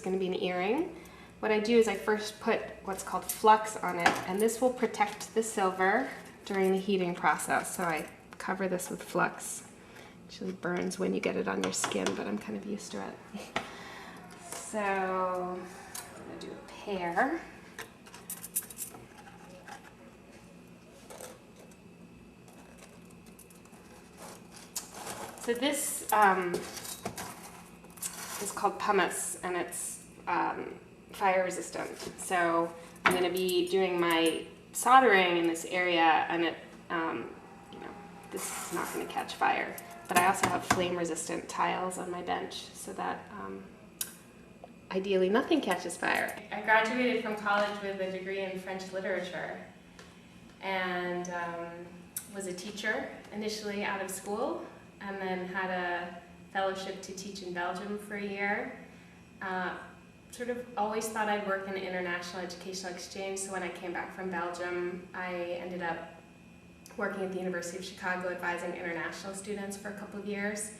going to be an earring. What I do is I first put what's called flux on it, and this will protect the silver during the heating process. So I cover this with flux. It actually burns when you get it on your skin, but I'm kind of used to it. So I'm going to do a pair. So this is called pumice, and it's fire resistant. So I'm going to be doing my soldering in this area, and this is not going to catch fire. But I also have flame resistant tiles on my bench so that ideally nothing catches fire. I graduated from college with a degree in French literature and was a teacher initially out of school, and then had a fellowship to teach in Belgium for a year. Sort of always thought I'd work in international educational exchange, so when I came back from Belgium, I ended up working at the University of Chicago advising international students for a couple of years.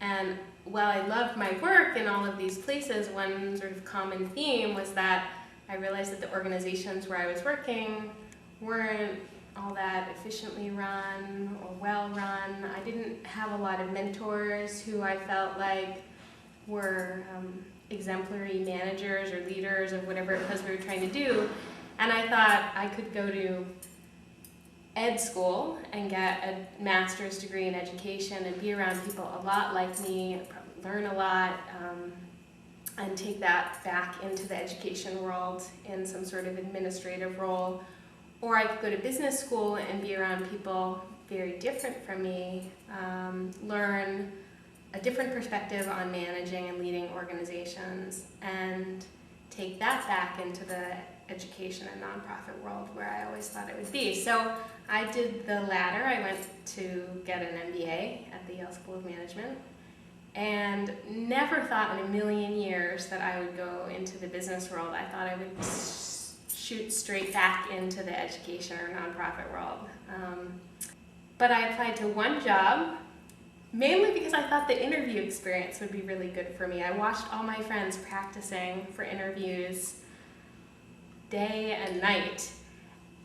And while I loved my work in all of these places, one sort of common theme was that I realized that the organizations where I was working weren't all that efficiently run or well run. I didn't have a lot of mentors who I felt like were exemplary managers or leaders of whatever it was we were trying to do. And I thought I could go to ed school and get a master's degree in education and be around people a lot like me, learn a lot, and take that back into the education world in some sort of administrative role. Or I could go to business school and be around people very different from me, learn a different perspective on managing and leading organizations, and take that back into the education and nonprofit world where I always thought it would be. So I did the latter. I went to get an MBA at the Yale School of Management, and never thought in a million years that I would go into the business world. I thought I would shoot straight back into the education or nonprofit world. But I applied to one job, mainly because I thought the interview experience would be really good for me. I watched all my friends practicing for interviews day and night.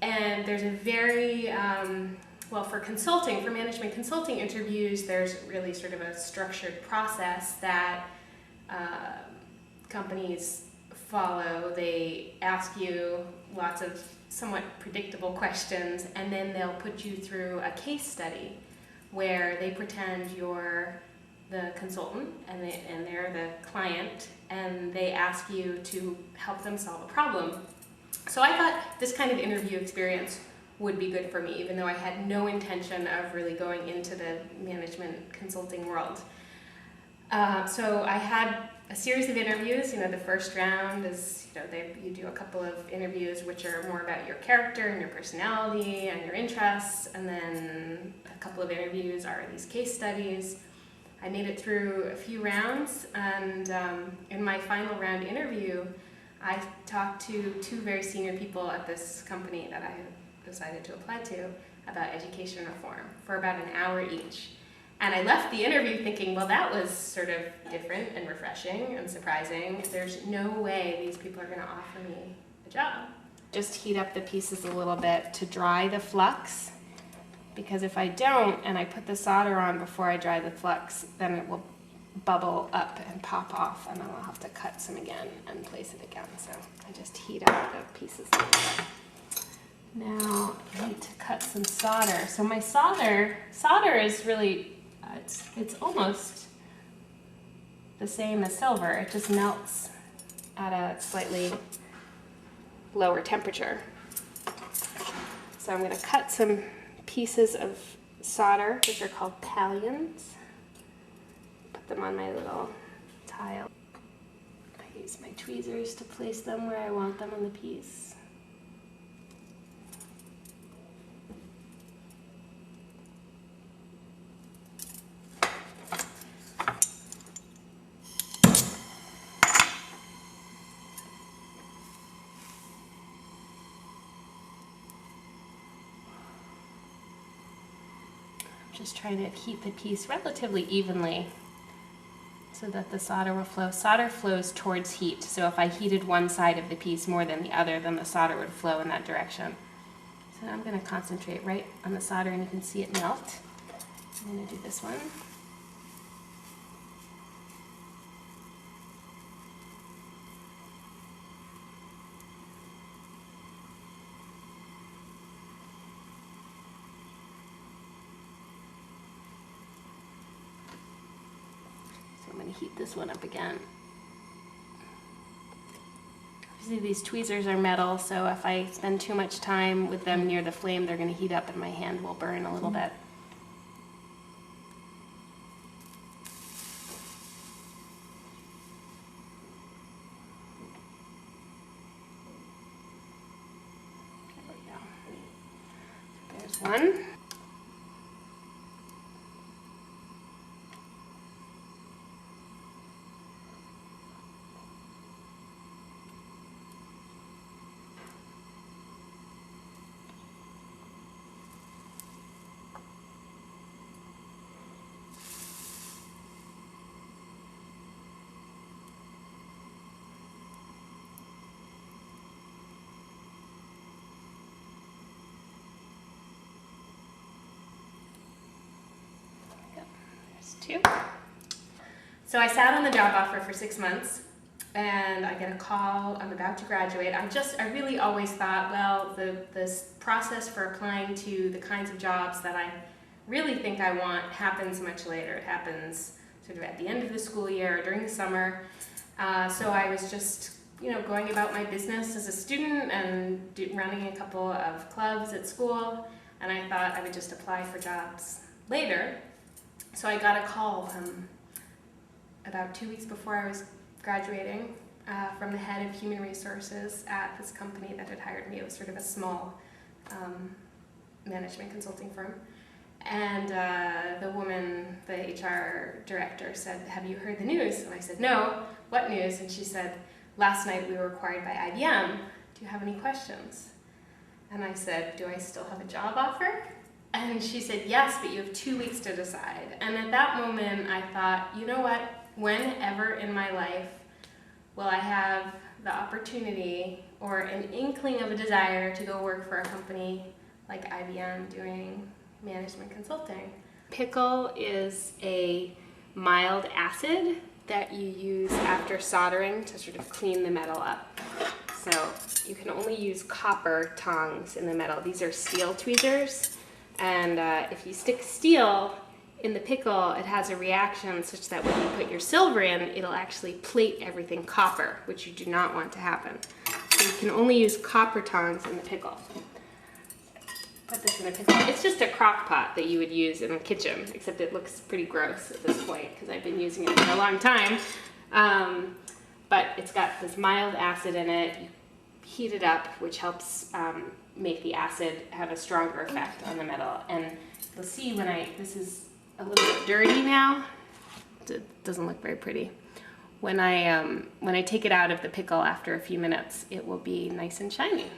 And there's a very, for consulting, for management consulting interviews, there's really sort of a structured process that companies follow. They ask you lots of somewhat predictable questions, and then they'll put you through a case study where they pretend you're the consultant and they're the client, and they ask you to help them solve a problem. So I thought this kind of interview experience would be good for me, even though I had no intention of really going into the management consulting world. So I had a series of interviews. The first round is, you do a couple of interviews which are more about your character and your personality and your interests, and then a couple of interviews are these case studies. I made it through a few rounds, and in my final round interview, I talked to two very senior people at this company that I had decided to apply to about education reform for about an hour each. And I left the interview thinking, well, that was sort of different and refreshing and surprising. There's no way these people are going to offer me a job. Just heat up the pieces a little bit to dry the flux, because if I don't and I put the solder on before I dry the flux, then it will bubble up and pop off, and then I'll have to cut some again and place it again. So I just heat up the pieces a little bit. Now I need to cut some solder. So my solder is really, it's almost the same as silver. It just melts at a slightly lower temperature. So I'm going to cut some pieces of solder, which are called pallions. Put them on my little tile. I use my tweezers to place them where I want them on the piece. Just trying to heat the piece relatively evenly so that the solder will flow. Solder flows towards heat, so if I heated one side of the piece more than the other, then the solder would flow in that direction. So I'm going to concentrate right on the solder, and you can see it melt. I'm going to do this one. I'm going to heat this one up again. Obviously these tweezers are metal, so if I spend too much time with them near the flame, they're going to heat up and my hand will burn a little bit. There we go. There's one. Two. So I sat on the job offer for 6 months, and I get a call. I'm about to graduate. I really always thought, well, this process for applying to the kinds of jobs that I really think I want happens much later. It happens sort of at the end of the school year, during the summer. So I was just, going about my business as a student and running a couple of clubs at school, and I thought I would just apply for jobs later. So I got a call about 2 weeks before I was graduating from the head of human resources at this company that had hired me. It was sort of a small management consulting firm. And the woman, the HR director, said, "Have you heard the news?" And I said, "No, what news?" And she said, "Last night we were acquired by IBM. Do you have any questions?" And I said, "Do I still have a job offer?" And she said, "Yes, but you have 2 weeks to decide." And at that moment, I thought, you know what? Whenever in my life will I have the opportunity or an inkling of a desire to go work for a company like IBM doing management consulting? Pickle is a mild acid that you use after soldering to sort of clean the metal up. So you can only use copper tongs in the metal. These are steel tweezers. And if you stick steel in the pickle, it has a reaction such that when you put your silver in, it'll actually plate everything copper, which you do not want to happen. So you can only use copper tongs in the pickle. Put this in a pickle. It's just a crock pot that you would use in the kitchen, except it looks pretty gross at this point because I've been using it for a long time. But it's got this mild acid in it. You heat it up, which helps make the acid have a stronger effect on the metal. And you'll see this is a little bit dirty now. It doesn't look very pretty. When I take it out of the pickle after a few minutes, it will be nice and shiny.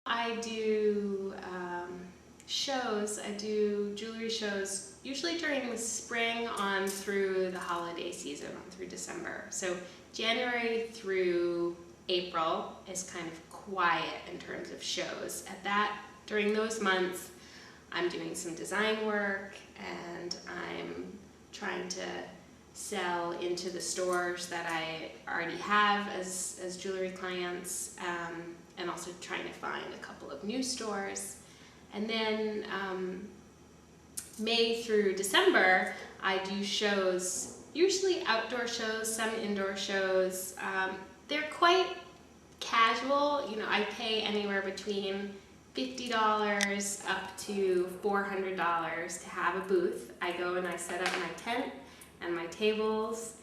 I do shows. I do jewelry shows usually during the spring on through the holiday season, on through December. So January through April is kind of quiet in terms of shows. During those months, I'm doing some design work and I'm trying to sell into the stores that I already have as jewelry clients, and also trying to find a couple of new stores. And then May through December, I do shows, usually outdoor shows, some indoor shows. They're quite casual. You know, I pay anywhere between $50 up to $400 to have a booth. I go and I set up my tent and my tables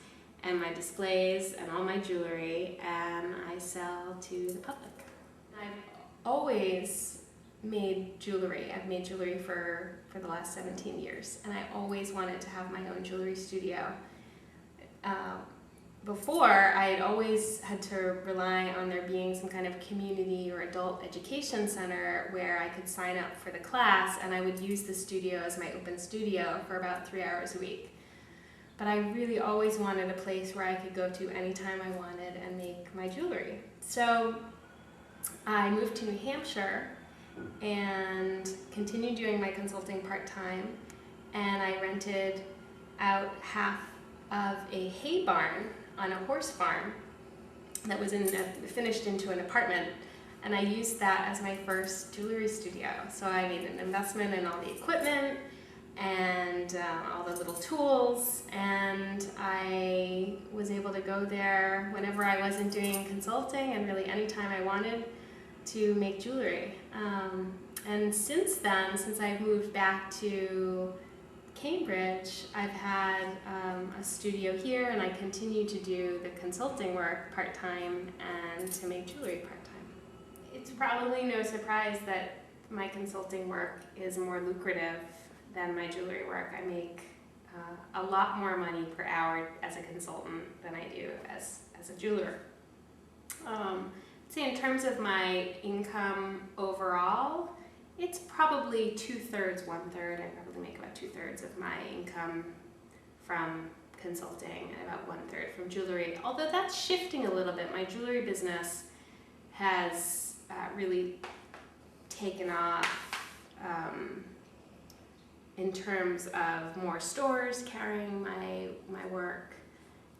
and my displays and all my jewelry, and I sell to the public. I've always made jewelry. I've made jewelry for the last 17 years, and I always wanted to have my own jewelry studio. Before, I had always had to rely on there being some kind of community or adult education center where I could sign up for the class, and I would use the studio as my open studio for about 3 hours a week. But I really always wanted a place where I could go to anytime I wanted and make my jewelry. So I moved to New Hampshire and continued doing my consulting part-time, and I rented out half of a hay barn on a horse farm that was finished into an apartment, and I used that as my first jewelry studio. So I made an investment in all the equipment and all the little tools, and I was able to go there whenever I wasn't doing consulting and really anytime I wanted to make jewelry. And since then, since I've moved back to Cambridge, I've had a studio here, and I continue to do the consulting work part-time and to make jewelry part-time. It's probably no surprise that my consulting work is more lucrative than my jewelry work. I make a lot more money per hour as a consultant than I do as a jeweler. I'd say in terms of my income overall, it's probably 2/3, 1/3. I probably make about 2/3 of my income from consulting and about 1/3 from jewelry. Although that's shifting a little bit. My jewelry business has really taken off in terms of more stores carrying my work,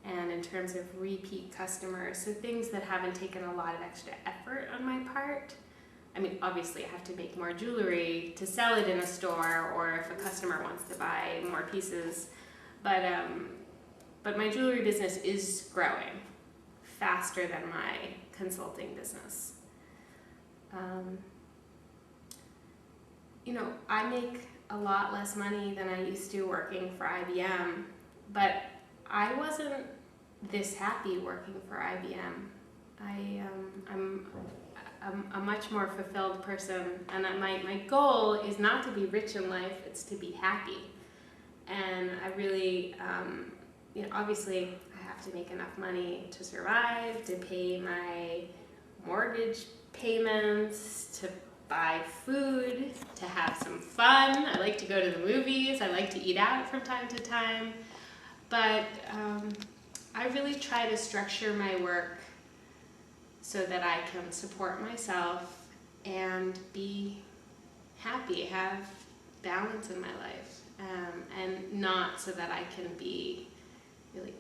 and in terms of repeat customers, so things that haven't taken a lot of extra effort on my part. I mean, obviously I have to make more jewelry to sell it in a store, or if a customer wants to buy more pieces, but my jewelry business is growing faster than my consulting business. You know, I make a lot less money than I used to working for IBM, but I wasn't this happy working for IBM. I'm a much more fulfilled person, and my goal is not to be rich in life, it's to be happy. And I really, you know, obviously I have to make enough money to survive, to pay my mortgage payments, to buy food, to have some fun. I like to go to the movies, I like to eat out from time to time, but I really try to structure my work so that I can support myself and be happy, have balance in my life, and not so that I can be really